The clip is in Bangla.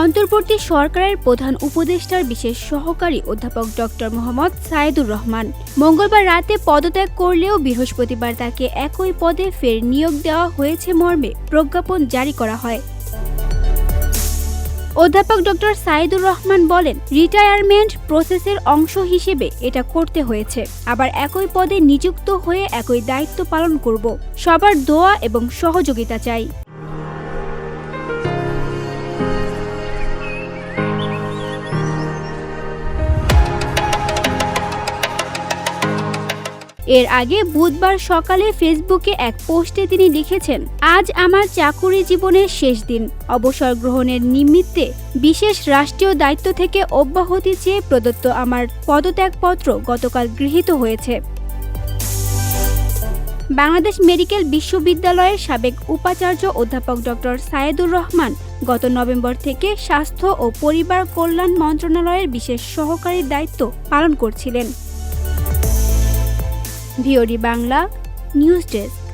অন্তর্বর্তী সরকারের প্রধান উপদেষ্টার বিশেষ সহকারী অধ্যাপক ডক্টর মোহাম্মদ সায়েদুর রহমান মঙ্গলবার রাতে পদত্যাগ করলেও বৃহস্পতিবার তাকে একই পদে ফের নিয়োগ দেওয়া হয়েছে মর্মে প্রজ্ঞাপন জারি করা হয়। অধ্যাপক ডক্টর সায়েদুর রহমান বলেন, রিটায়ারমেন্ট প্রসেসের অংশ হিসেবে এটা করতে হয়েছে। আবার একই পদে নিযুক্ত হয়ে একই দায়িত্ব পালন করব। সবার দোয়া এবং সহযোগিতা চাই। এর আগে বুধবার সকালে ফেসবুকে এক পোস্টে তিনি লিখেছেন, আজ আমার চাকুরি জীবনের শেষ দিন। অবসর গ্রহণের নিমিত্তে বিশেষ রাষ্ট্রীয় দায়িত্ব থেকে অব্যাহতি চেয়ে প্রদত্ত আমার পদত্যাগপত্র গতকাল গৃহীত হয়েছে। বাংলাদেশ মেডিকেল বিশ্ববিদ্যালয়ের সাবেক উপাচার্য অধ্যাপক ডক্টর সায়েদুর রহমান গত নভেম্বর থেকে স্বাস্থ্য ও পরিবার কল্যাণ মন্ত্রণালয়ের বিশেষ সহকারীর দায়িত্ব পালন করছিলেন। VOD Bangla news desk.